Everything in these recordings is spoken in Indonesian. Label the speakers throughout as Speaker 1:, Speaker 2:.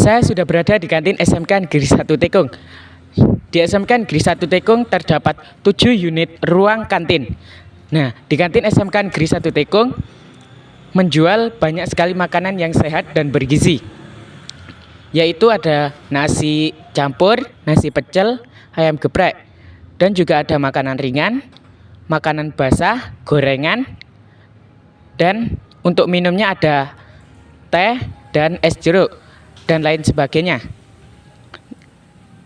Speaker 1: Saya sudah berada di kantin SMK Negeri 1 Tekung. Di SMK Negeri 1 Tekung terdapat 7 unit ruang kantin. Nah, di kantin SMK Negeri 1 Tekung menjual banyak sekali makanan yang sehat dan bergizi. Yaitu ada nasi campur, nasi pecel, ayam geprek, dan juga ada makanan ringan, makanan basah, gorengan, dan untuk minumnya ada teh dan es jeruk dan lain sebagainya.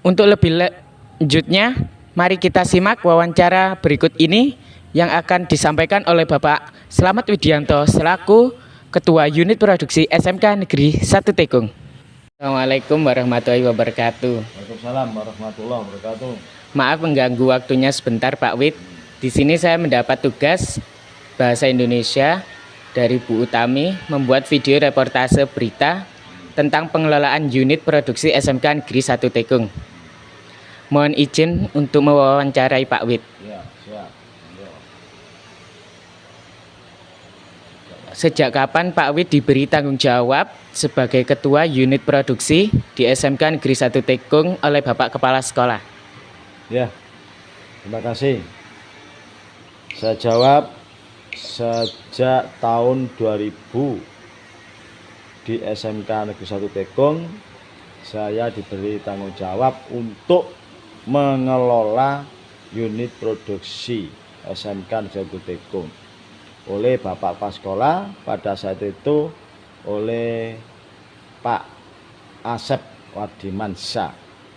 Speaker 1: Untuk lebih lanjutnya, mari kita simak wawancara berikut ini yang akan disampaikan oleh Bapak Slamet Widianto selaku Ketua Unit Produksi SMK Negeri 1 Tekung. Assalamualaikum warahmatullahi wabarakatuh.
Speaker 2: Waalaikumsalam warahmatullahi wabarakatuh.
Speaker 1: Maaf mengganggu waktunya sebentar Pak Wid. Di sini saya mendapat tugas bahasa Indonesia dari Bu Utami membuat video reportase berita tentang pengelolaan unit produksi SMK Negeri 1 Tekung. Mohon izin untuk mewawancarai Pak Wid.
Speaker 2: Ya, siap. Ya.
Speaker 1: Sejak kapan Pak Wid diberi tanggung jawab sebagai Ketua Unit Produksi di SMK Negeri 1 Tekung oleh Bapak Kepala Sekolah?
Speaker 2: Ya, terima kasih. Saya jawab sejak tahun 2000 di SMK Negeri 1 Tekung saya diberi tanggung jawab untuk mengelola unit produksi SMK Negeri 1 Tekung oleh Bapak Kepala Sekolah pada saat itu oleh Pak Asep Wadimansyah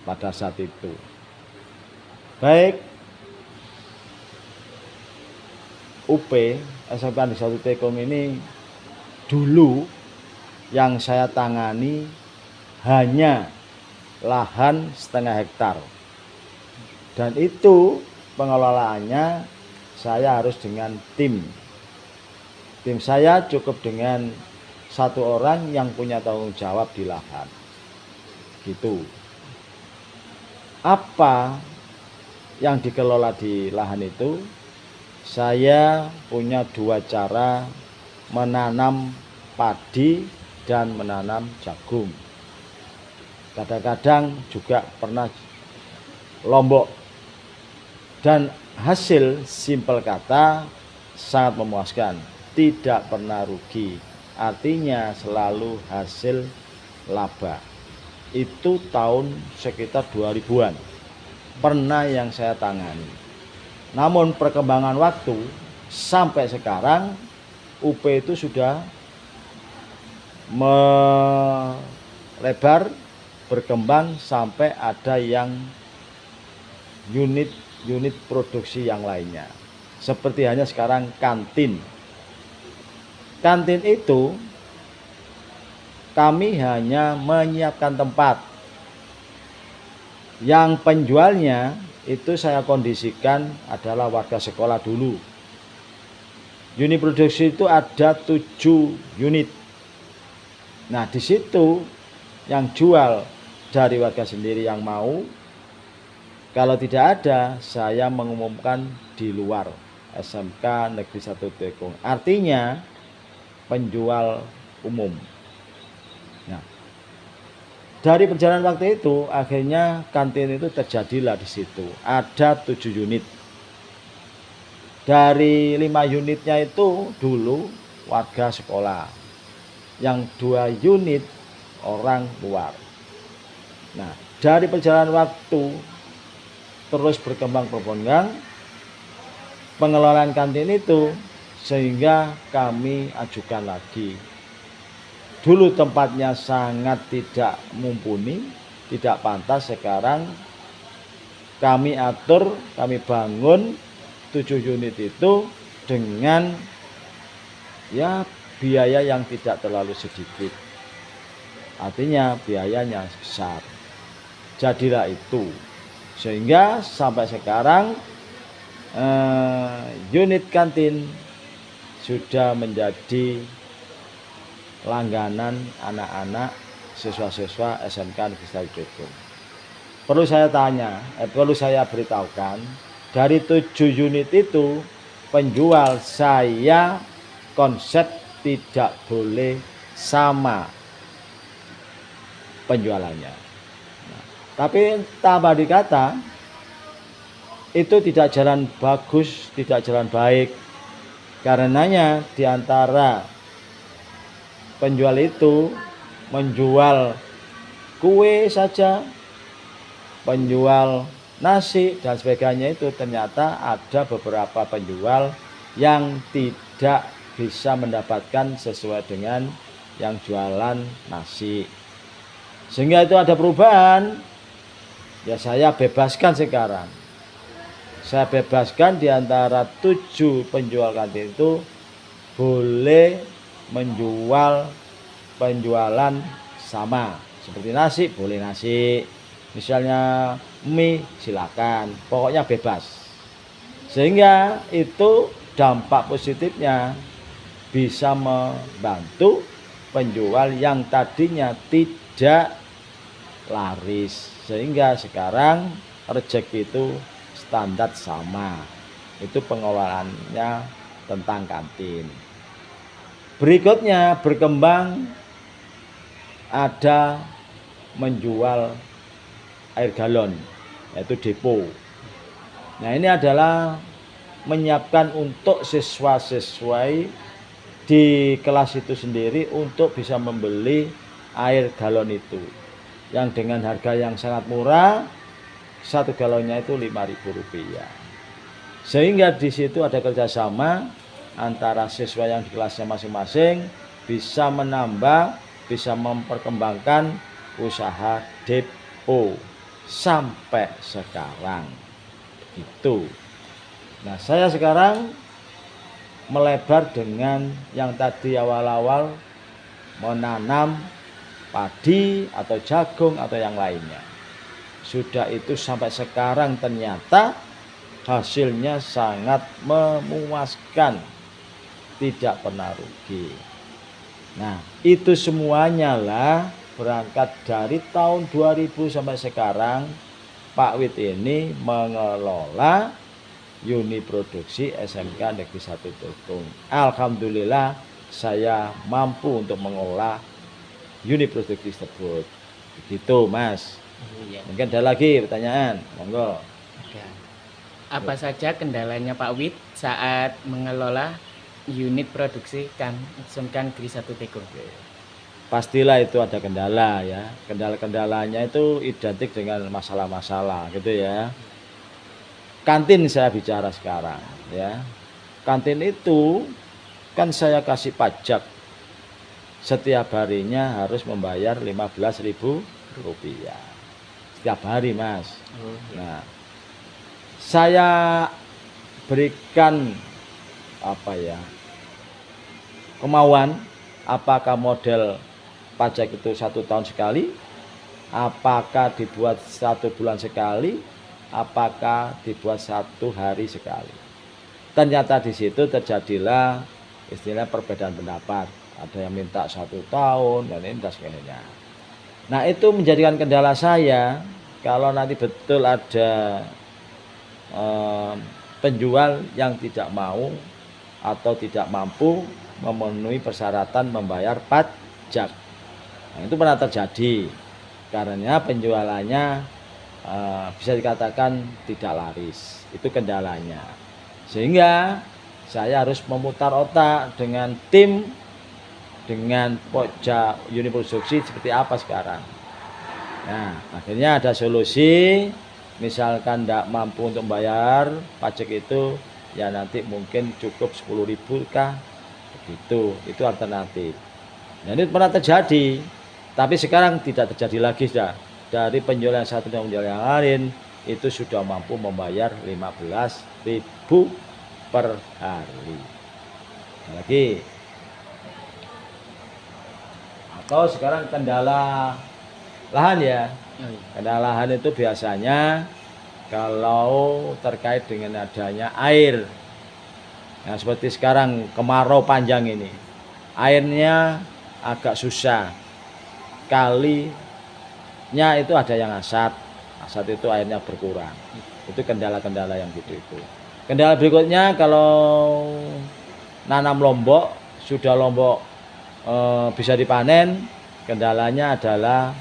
Speaker 2: pada saat itu. Baik, UP SMK Negeri 1 Tekung ini dulu yang saya tangani hanya lahan setengah hektar, dan itu pengelolaannya saya harus dengan tim saya cukup dengan 1 orang yang punya tanggung jawab di lahan gitu. Apa yang dikelola di lahan itu? Saya punya 2 cara menanam padi dan menanam jagung. Kadang-kadang juga pernah lombok. Dan hasil simpel kata sangat memuaskan, tidak pernah rugi. Artinya selalu hasil laba. Itu tahun sekitar 2000-an. Pernah yang saya tangani. Namun perkembangan waktu sampai sekarang UP itu sudah melebar, berkembang sampai ada yang unit produksi yang lainnya. Seperti hanya sekarang kantin. Kantin itu kami hanya menyiapkan tempat. Yang penjualnya itu saya kondisikan adalah warga sekolah dulu. Unit produksi itu ada 7 unit. Nah, di situ yang jual dari warga sendiri yang mau. Kalau tidak ada, saya mengumumkan di luar SMK Negeri 1 Tekung. Artinya penjual umum. Nah, dari perjalanan waktu itu akhirnya kantin itu terjadilah di situ. Ada 7 unit. Dari 5 unitnya itu dulu warga sekolah. Yang 2 unit orang luar. Nah, dari perjalanan waktu terus berkembang pengelolaan kantin itu sehingga kami ajukan lagi. Dulu tempatnya sangat tidak mumpuni, tidak pantas. Sekarang kami atur, kami bangun 7 unit itu dengan biaya yang tidak terlalu sedikit. Artinya biayanya besar. Jadilah itu. Sehingga sampai sekarang unit kantin sudah menjadi langganan anak-anak siswa-siswa SMK Negeri 1 Tekung. Perlu saya beritahukan, dari 7 unit itu penjual saya konsep tidak boleh sama. penjualannya. Nah, tapi tambah dikata itu tidak jalan bagus, tidak jalan baik. Karenanya di antara penjual itu menjual kue saja, penjual nasi dan sebagainya, itu ternyata ada beberapa penjual yang tidak bisa mendapatkan sesuai dengan yang jualan nasi. Sehingga itu ada perubahan. Ya saya bebaskan sekarang. Saya bebaskan di antara 7 penjual kantin itu boleh menjual penjualan sama. Seperti nasi boleh nasi, misalnya mie silakan, pokoknya bebas. Sehingga itu dampak positifnya bisa membantu penjual yang tadinya tidak laris, sehingga sekarang rezeki itu standar sama. Itu pengelolaannya tentang kantin. Berikutnya berkembang ada menjual air galon, yaitu depo. Nah ini adalah menyiapkan untuk siswa-siswa di kelas itu sendiri untuk bisa membeli air galon itu, yang dengan harga yang sangat murah. 1 galonnya itu Rp5.000. Sehingga di situ ada kerjasama antara siswa yang di kelasnya masing-masing, bisa menambah, bisa memperkembangkan usaha depo sampai sekarang. Itu. Nah, saya sekarang melebar dengan yang tadi awal-awal menanam padi atau jagung atau yang lainnya. Sudah itu sampai sekarang ternyata hasilnya sangat memuaskan, tidak pernah rugi. Nah, itu semuanya lah berangkat dari tahun 2000 sampai sekarang Pak Wid ini mengelola unit produksi SMK Negeri 1 Tekung. Alhamdulillah saya mampu untuk mengelola unit produksi tersebut. Begitu, Mas.
Speaker 1: Iya.
Speaker 2: Mungkin ada lagi pertanyaan, monggo.
Speaker 1: Ada. Apa saja kendalanya Pak Wid saat mengelola unit produksi SMK Negeri 1 Tekung?
Speaker 2: Pastilah itu ada kendala ya. Kendala-kendalanya itu identik dengan masalah-masalah gitu ya. Kantin saya bicara sekarang ya. Kantin itu kan saya kasih pajak. Setiap harinya harus membayar Rp15.000 setiap hari, Mas. Nah, saya berikan kemauan, apakah model pajak itu 1 tahun sekali, apakah dibuat 1 bulan sekali, apakah dibuat 1 hari sekali. Ternyata di situ terjadilah istilah perbedaan pendapat. Ada yang minta 1 tahun dan ini dan sebagainya. Nah itu menjadikan kendala saya. Kalau nanti betul ada penjual yang tidak mau atau tidak mampu memenuhi persyaratan membayar pajak, nah, itu pernah terjadi karena penjualannya bisa dikatakan tidak laris. Itu kendalanya, sehingga saya harus memutar otak dengan tim, dengan pojak unit produksi seperti apa sekarang. Nah, akhirnya ada solusi. Misalkan tidak mampu untuk bayar pajak itu, ya nanti mungkin cukup 10.000 kah? Begitu, itu alternatif. Nah, ini pernah terjadi, tapi sekarang tidak terjadi lagi sudah. Dari penjual yang satu dan penjual yang lain itu sudah mampu membayar 15.000 per hari. Lagi. Atau sekarang kendala lahan ya. Kendala lahan itu biasanya kalau terkait dengan adanya air. Nah, seperti sekarang kemarau panjang ini. Airnya agak susah. Kalinya itu ada yang asat. Asat itu airnya berkurang. Itu kendala-kendala yang gitu itu. Kendala berikutnya kalau nanam lombok, sudah lombok bisa dipanen, kendalanya adalah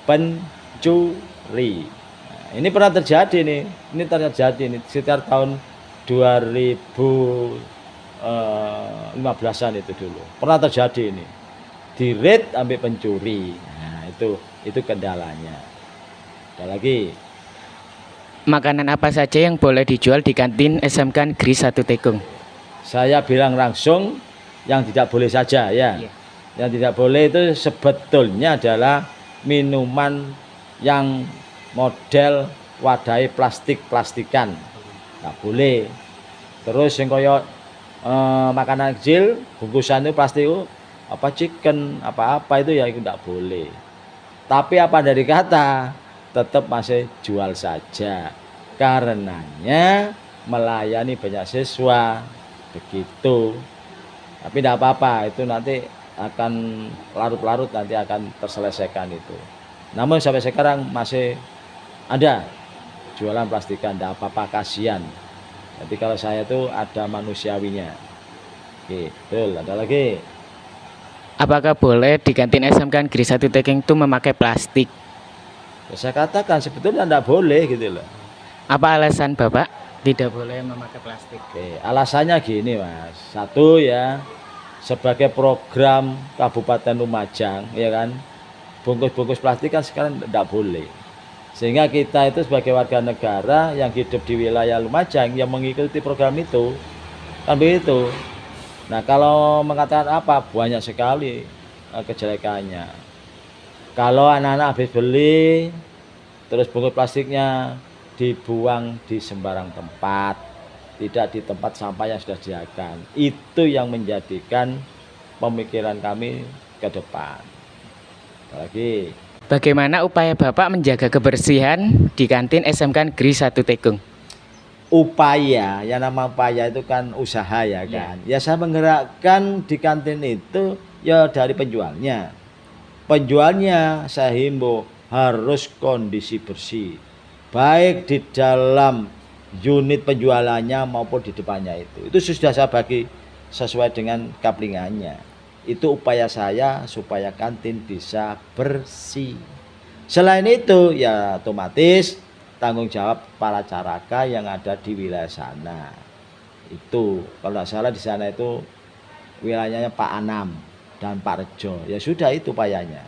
Speaker 2: pencuri. Nah, ini pernah terjadi nih. Ini terjadi nih sekitar tahun 2015-an itu dulu. Pernah terjadi ini. Di-raid ambil pencuri. Nah, itu kendalanya. Ada lagi.
Speaker 1: Makanan apa saja yang boleh dijual di kantin SMK Negeri 1 Tekung?
Speaker 2: Saya bilang langsung yang tidak boleh saja ya.
Speaker 1: Iya.
Speaker 2: Yang tidak boleh itu sebetulnya adalah minuman yang model wadai plastikan. Nggak boleh. Terus yang koyo makanan kecil bungkusan itu plastik apa chicken apa-apa itu ya itu nggak boleh. Tapi apa dari kata tetap masih jual saja. Karenanya melayani banyak siswa begitu. Tapi tidak apa-apa, itu nanti akan larut-larut nanti akan terselesaikan itu. Namun sampai sekarang masih ada jualan plastikan, tidak apa-apa, kasihan. Jadi kalau saya itu ada manusiawinya. Oke, betul. Ada lagi.
Speaker 1: Apakah boleh di kantin SMK Negeri 1 Tekung itu memakai plastik?
Speaker 2: Ya, saya katakan sebetulnya tidak boleh gitu loh.
Speaker 1: Apa alasan Bapak tidak boleh memakai plastik?
Speaker 2: Oke, alasannya gini Mas. Satu ya, sebagai program Kabupaten Lumajang, ya kan, bungkus-bungkus plastik kan sekarang tidak boleh. Sehingga kita itu sebagai warga negara yang hidup di wilayah Lumajang yang mengikuti program itu, kan begitu. Nah kalau mengatakan apa, banyak sekali kejelekannya. Kalau anak-anak habis beli, terus bungkus plastiknya dibuang di sembarang tempat, tidak di tempat sampah yang sudah disediakan. Itu yang menjadikan pemikiran kami ke depan. Lagi.
Speaker 1: Bagaimana upaya Bapak menjaga kebersihan di kantin SMK Negeri 1 Tekung?
Speaker 2: Upaya, ya nama upaya itu kan usaha ya kan. Ya saya menggerakkan di kantin itu ya dari penjualnya. Penjualnya saya himbau harus kondisi bersih. Baik di dalam unit penjualannya maupun di depannya itu sudah saya bagi sesuai dengan kaplingannya. Itu upaya saya supaya kantin bisa bersih. Selain itu ya otomatis tanggung jawab para caraka yang ada di wilayah sana. Itu kalau tidak salah di sana itu wilayahnya Pak Anam dan Pak Rejo. Ya sudah itu upayanya.